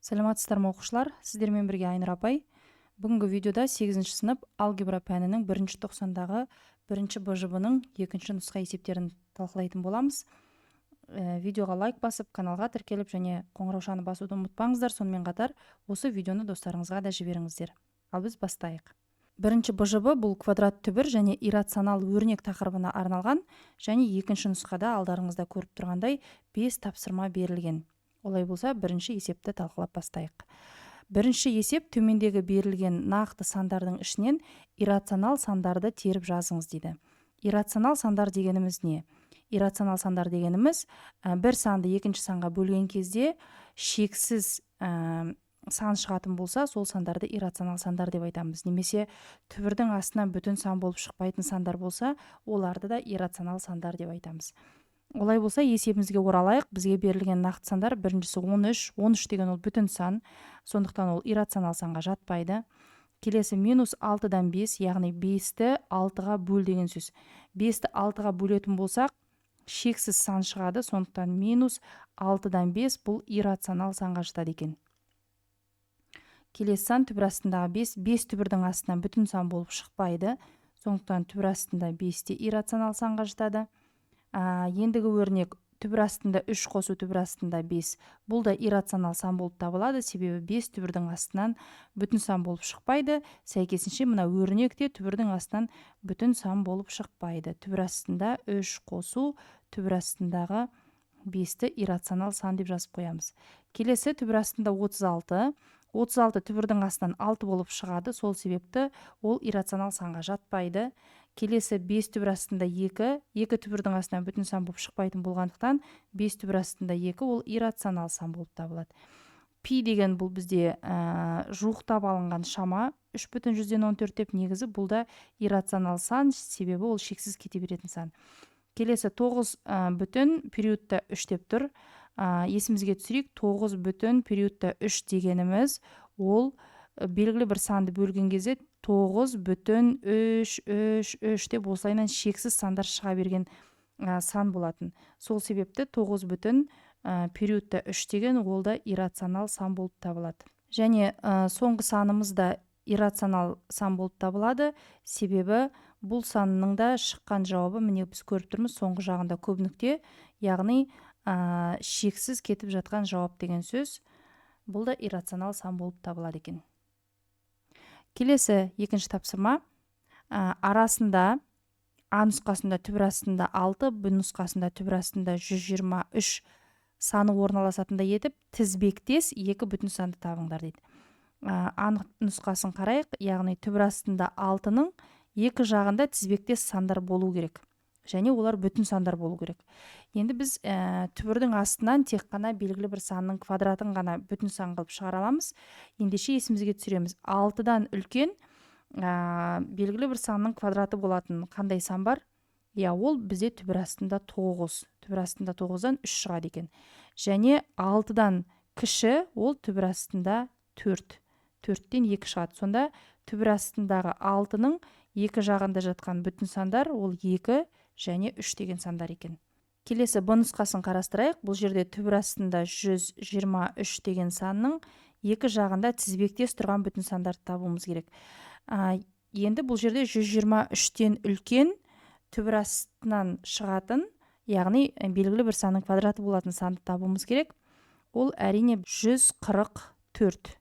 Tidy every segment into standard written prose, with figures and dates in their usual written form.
Саламатсыздар ма оқушылар, сіздермен бірге Айнұр апай. Бүгінгі видеода 8-ші сынып алгебра пәнінің 1-ші тоқсандағы 1-ші БЖБ-ның 2-ші нұсқа есептерін талқылайтын боламыз. Видеоға лайк басып, каналға тіркеліп және қоңыраушаны басуды ұмытпаңыздар. Сонымен қатар осы видеоны достарыңызға да жіберіңіздер. Ал біз бастайық. 1-ші БЖБ бұл квадрат түбір және иррационал өрнек тақырыбына арналған, және 2-ші нұсқада алдарыңызда көріп тұрғандай 5 тапсырма берілген. Олай болса, 1-ші есепті талқылап бастайық. 1-ші есеп төмендегі берілген нақты сандардың ішінен иррационал сандарды теріп жазыңыз дейді. Иррационал сандар дегеніміз не? Иррационал сандар дегеніміз бір санды екінші санға бөлген кезде шексіз сан шығатын болса, сол сандарды иррационал сандар деп айтамыз. Немесе түбірдің астынан бүтін сан болып шықпайтын сандар болса, оларды да иррационал сандар деп айтамыз. Олай болса, есебімізге оралайық. Бізге берілген нақты сандар біріншісі 13. 13 деген ол бүтін сан, сондықтан ол иррационал санға жатпайды. Келесі минус 6-дан 5, яғни 5-ті 6-ға бөл деген сөз. 5-ті 6-ға бөлетін болсақ, шексіз сан шығады, сондықтан минус 6-дан 5 бұл иррационал санға жатады екен. Келесі сан түбір астындағы 5, 5 түбірдің астынан бүтін сан болып шықпайды, сондықтан түбір астында 5-те иррационал санға жатады. Ендігі өрнек түбір астында 3 қосу түбір астында 5. Бұл да иррационал сан болып табылады, себебі 5 түбірдің астынан бүтін сан болып шықпайды. Сәйкесінше мына өрнекте түбірдің астынан бүтін сан болып шықпайды. Түбір астында 3 қосу түбір астындағы 5-ті иррационал сан деп жазып қоямыз. Келесі түбір астында 36. 36 түбірдің астынан 6 болып шығады, сол себепті ол иррационал санға жатпайды. Келесі 5 түбір астында 2, 2 түбірдің астынан бүтін сан болып шықпайтын болғандықтан 5 түбір астында 2 ол иррационал сан болып табылады. Пи деген бұл бізде жуықтап алынған шама, 3,14 деп негізі бұл да иррационал сан, себебі ол шексіз кете беретін сан. Келесі 9 бүтін периодта 3 деп тұр. Есімізге түсірейік, 9 бүтін периодта 3 дегеніміз ол белгілі бір санды бөлген кезде 9 бүтін 3 деп осылайынан шексіз сандар шыға берген сан болатын. Сол себепті 9 бүтін периодта 3 деген ол да иррационал сан болып табылады. Және соңғы санымыз да иррационал сан болып табылады, себебі бұл санның да шыққан жауабы міне біз көріп тұрмыз соңғы жағында көп нүкте, яғни шексіз кетіп жатқан жауап деген сөз. Бұл да иррационал сан болып табылады екен. Келесі 2-ші тапсырма. Арасында А нұсқасында түбір астында 6, Б нұсқасында түбір астында 123 саны орналасатындай етіп, тізбектес 2 бүтін санды табыңдар дейді. А нұсқасын қарайық, яғни түбір астында 6-ның екі жағында тізбектес сандар болу керек. Және олар бүтін сандар болу керек. Енді біз түбірдің астынан тек қана белгілі бір санның квадратын ғана бүтін сан қылып шығара аламыз. Ендеше есімізге түсіреміз. 6-дан үлкен белгілі бір санның квадраты болатын қандай сан бар? Ол бізде түбір астында 9. Түбір астында 9-дан 3 шығады екен. Және 6-дан кіші ол түбір астында 4. 4-тен 2 шығады. Сонда түбір астындағы 6-ның екі жағында жатқан бүтін сандар ол 2 және 3 деген сандар екен. Келесі Б нұсқасын қарастырайық. Бұл жерде түбір астында 123 деген санның екі жағында тізбектес тұрған бүтін сандарды табуымыз керек. Енді бұл жерде 123-тен үлкен түбір астынан шығатын, яғни белгілі бір санның квадраты болатын санды табуымыз керек. Ол әрине 144.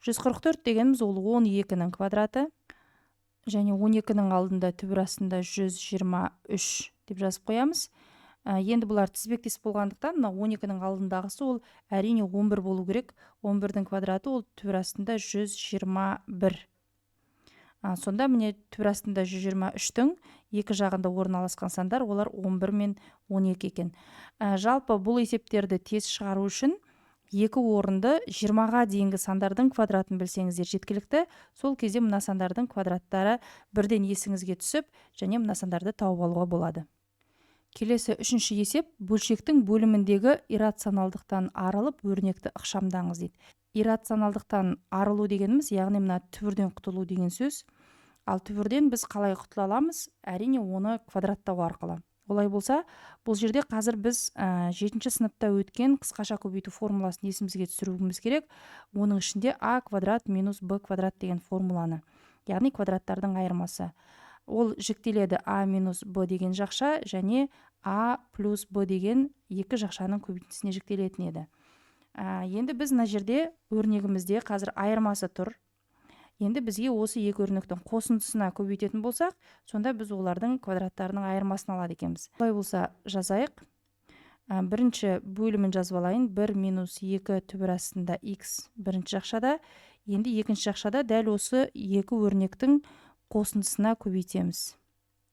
144 дегеніміз ол 12-ның квадраты. Және 12-ның алдында түбір астында 123 деп жазып қоямыз. Енді бұлар тізбектес болғандықтан, 12-ның алдындағысы ол әрине 11 болу керек. 11-дің квадраты ол түбір астында 121. Сонда міне түбір астында 123-тің екі жағында орналасқан сандар, олар 11 мен 12 екен. Жалпы бұл есептерді тез шығару үшін 2 орынды 20-ға дейінгі сандардың квадратын білсеңіздер жеткілікті. Сол кезде мына сандардың квадраттары бірден есіңізге түсіп, және мына сандарды тауып алуға болады. Келесі 3-ші есеп, бөлшектің бөліміндегі иррационалдықтан арылып, өрнекті ықшамдаңыз дейді. Иррационалдықтан арылу дегеніміз, яғни мына түбірден құтылу деген сөз. Ал түбірден біз қалай құтыла аламыз? Әрине оны квадраттау арқылы. Олай болса, бұл жерде қазір біз 7-ші сыныпта өткен қысқаша көбейту формуласын есімізге түсіруіміз керек. Оның ішінде а квадрат минус б квадрат деген формуланы, яғни квадраттардың айырмасы. Ол жіктеледі а минус б деген жақша және а плюс б деген екі жақшаның көбейтіндісіне жіктелетін еді. Енді біз мына жерде өрнегімізде қазір айырмасы тұр. Енді бізге осы екі өрнектің қосындысына көбейтетін болсақ, сонда біз олардың квадраттарының айырмасын алады екенбіз. Олай болса жазайық. Бірінші бөлімін жазып алайын. 1 минус 2 түбір астында x бірінші жақшада. Енді екінші жақшада дәл осы екі өрнектің қосындысына көбейтеміз.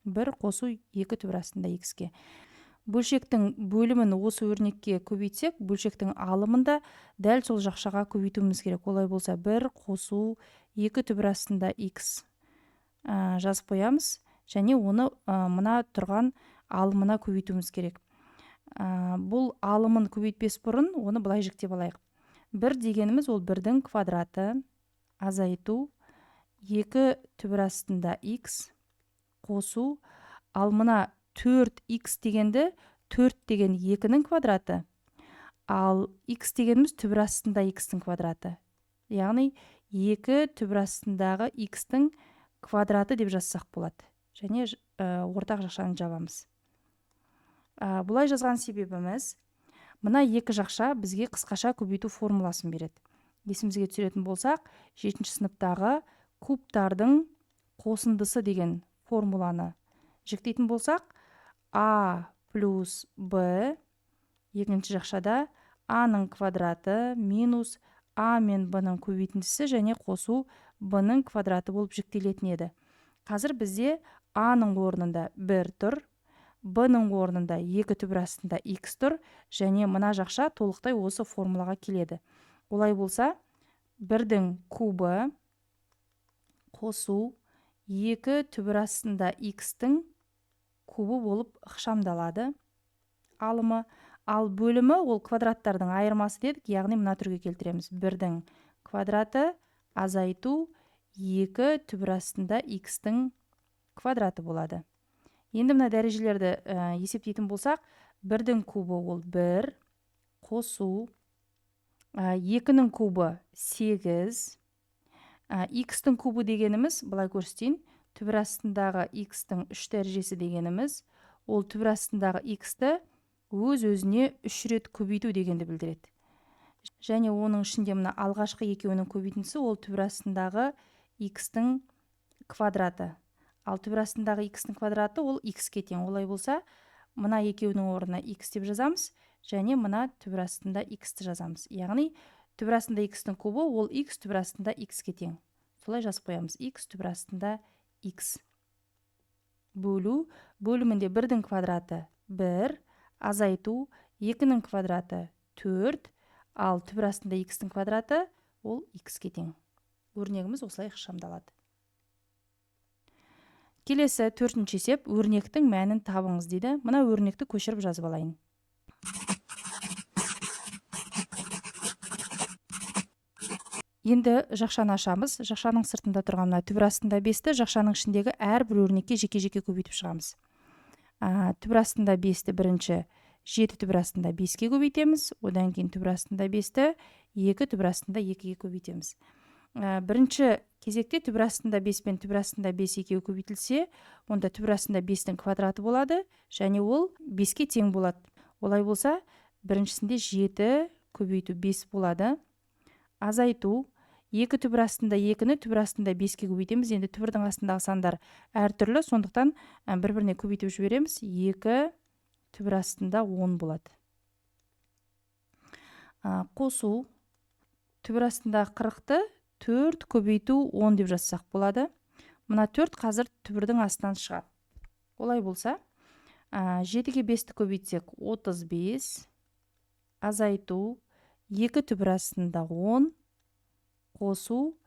1 қосу 2 түбір астында x-ке. Бөлшектің бөлімін осы өрнекке көбейтсек, бөлшектің алымында дәл сол жақшаға көбейтуіміз керек. Олай болса 1 қосу 2 түбір астында x жазып қоямыз және оны мына тұрған алымына көбейтуіміз керек. Бұл алымын көбейтпес бұрын оны былай жіктеп алайық. 1 дегеніміз ол 1-дің квадраты азайту 2 түбір астында x қосу, ал мына 4x дегенді 4 деген 2-ның квадраты, ал x дегеніміз түбір астында x-тің квадраты. Яғни 2 түбір астындағы x-тің квадраты деп жазсақ болады. Және ортақ жақшаны жабамыз. Бұлай жазған себебіміз, мына екі жақша бізге қысқаша көбейту формуласын береді. Есімізге түсіретін болсақ, 7-ші сыныптағы кубтардың қосындысы деген формуланы жіктейтін болсақ, а плюс б екінші жақшада а-ның квадраты минус а мен б-ның көбейтіндісі және қосу б-ның квадраты болып жіктелетін еді. Қазір бізде а-ның орнында 1 тұр, б-ның орнында 2 түбір астында x тұр және мына жақша толықтай осы формулаға келеді. Олай болса, 1-дің кубы қосу 2 түбір астында x-тің кубы болып ықшамдалады алымы, ал бөлімі ол квадраттардың айырмасы дедік, яғни мына түрге келтіреміз. 1-дің квадраты азайту 2 түбір астында x-тің квадраты болады. Енді мына дәрежелерді есептейтін болсақ, 1-дің кубы ол 1 қосу 2-нің кубы 8, x-тің кубы дегеніміз, былай көрсетейін, түбір астындағы x-тің 3 дәрежесі дегеніміз, ол түбір астындағы x-ті өз-өзіне 3 рет көбейту дегенді білдіреді. Және оның ішінде мына алғашқы екеуінің көбейтіндісі ол түбір астындағы x-тің квадраты. Ал түбір астындағы x-тің квадраты ол x-ке тең. Олай болса, мына екеуінің орнына x деп жазамыз және мына түбір астында x-ті жазамыз. Яғни түбір астында x-тің кубы ол x түбір астында x-ке тең. Солай жазып қоямыз. X түбір астында x. Бөлу, бөлімінде 1-дің квадраты 1, азайту 2-нің квадраты 4, ал түбір астында x-тің квадраты ол x-ке тең. Өрнегіміз осылай ықшамдалады. Келесі 4-ші есеп, өрнектің мәнін табыңыз дейді. Мына өрнекті көшіріп жазып алайын. Енді жақшаны ашамыз. Жақшаның сыртында тұрған мына түбір астында 5-ті жақшаның ішіндегі әрбір өрнекке жеке-жеке көбейтіп шығамыз. Түбір астында 5-ті бірінші 7 түбір астында 5-ке көбейтеміз. Одан кейін түбір астында 5-ті 2 түбір астында 2-ге көбейтеміз. Бірінші кезекте түбір астында 5 пен түбір астында 5 екеуі көбейтілсе, онда түбір астында 5-тің квадраты болады және ол 5-ке тең болады. Олай болса, біріншісінде 7 көбейту 5 болады. Азайту 2 түбір астында 2-ні түбір астында 5-ке көбейтеміз. Енді түбірдің астындағы сандар әртүрлі, сондықтан бір-біріне көбейтіп жібереміз. 2 түбір астында 10 болады. Қосу түбір астында 40-ты 4 көбейту 10 деп жазсақ болады. Мына 4 қазір түбірдің астынан шығады. Олай болса, 7-ге 5-ті көбейтсек 35, азайту 2 түбір астында 10, қосу,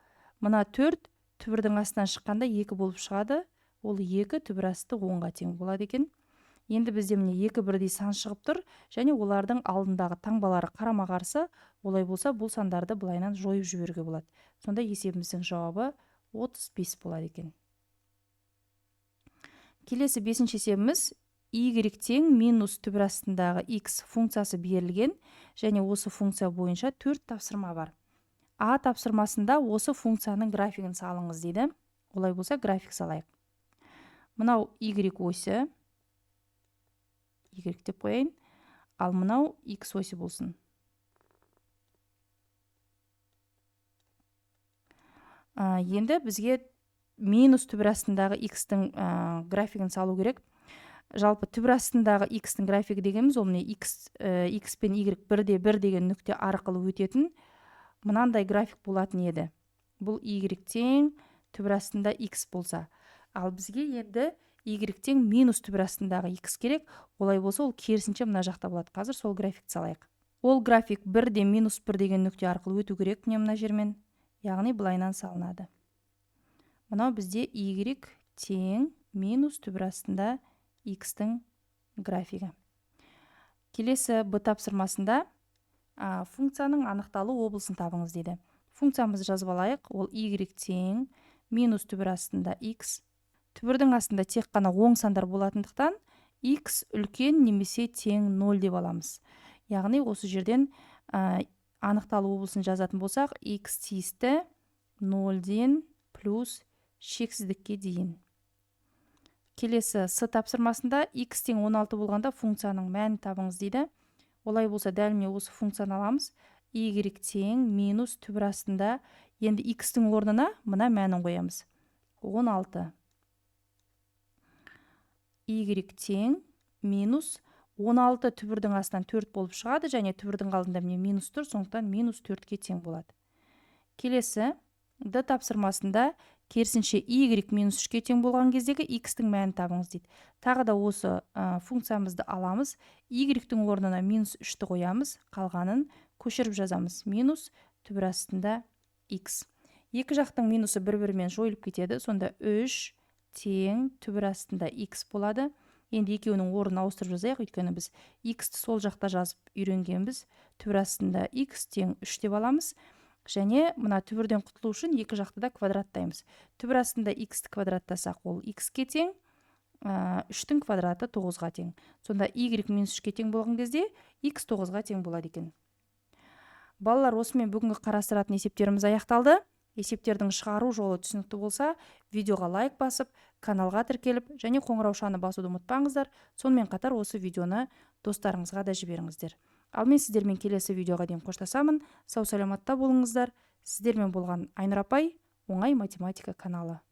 мына 4 түбірдің астынан шыққанда 2 болып шығады, ол 2 түбір асты 10-ға тең болады екен. Енді бізде міне 2 бірдей сан шығып тұр, және олардың алдындағы таңбалары қарама-қарсы, олай болса бұл сандарды былайынан жойып жіберуге болады. Сонда есебіміздің жауабы 35 болады екен. Келесі 5-ші есебіміз y тең минус түбір астындағы x функциясы берілген, және осы функция бойынша 4 тапсырма бар. А тапсырмасында осы функцияның графигін салыңыз дейді. Олай болса график салайық. Мынау y осі, y деп қояйын, ал мынау x осі болсын. Енді бізге минус түбір астындағы x-тің графигін салу керек. Жалпы түбір астындағы x-тің графигі дегеніміз, ол міне x пен y бірде бір деген нүкте арқылы өтетін мынандай график болатын еді. Бұл y тең түбір астында x болса. Ал бізге енді y тең минус түбір астындағы x керек. Олай болса, ол керісінше мына жақта болады. Қазір сол графикті салайық. Ол график бірде минус бір деген нүкте арқылы өту керек міне мына жермен. Яғни былайынан салынады. Мынау бізде y тең минус түбір астында x-тің графигі. Келесі b тапсырмасында функцияның анықталу облысын табыңыз дейді. Функциямызды жазып алайық. Ол y тең минус түбір астында x. Түбірдің астында тек қана оң сандар болатындықтан x үлкен немесе тең 0 деп аламыз. Яғни осы жерден анықталу облысын жазатын болсақ, x тиісті 0-ден плюс шексіздікке дейін. Келесі с тапсырмасында x тең 16 болғанда функцияның мәнін табыңыз дейді. Олай болса, дәл міне осы функцияны аламыз. y тең минус түбір астында, енді x-тің орнына мына мәнін қоямыз. 16. y тең минус 16 түбірдің астынан 4 болып шығады, және түбірдің алдында міне минус тұр, сондықтан минус 4-ке тең болады. Келесі d тапсырмасында керісінше y минус 3-ке тең болған кездегі x-тің мәнін табыңыз дейді. Тағы да осы функциямызды аламыз. y-тің орнына минус 3-ті қоямыз, қалғанын көшіріп жазамыз. Минус түбір астында x. Екі жақтың минусы бір-бірімен жойылып кетеді. Сонда 3 тең түбір астында x болады. Енді екеуінің орнын ауыстырып жазайық, өйткені біз x-ті сол жақта жазып үйренгенбіз. Түбір астында x тең 3 деп аламыз. Және мына түбірден құтылу үшін екі жақты да квадраттаймыз. Түбір астында x-ті квадраттасақ, ол x-ке тең, 3-тің квадраты 9-ға тең. Сонда y минус 3-ке тең болған кезде x 9-ға тең болады екен. Балалар, осымен бүгінгі қарастыратын есептеріміз аяқталды. Есептердің шығару жолы түсінікті болса, видеоға лайк басып, каналға тіркеліп, және қоңыраушаны басуды ұмытпаңыздар. Сонымен қатар осы видеоны достарыңызға да жіберіңіздер. Ал мен сіздермен келесі видеоға дейін қоштасамын. Сау саламатта болыңыздар. Сіздермен болған Айнұр апай, оңай математика каналы.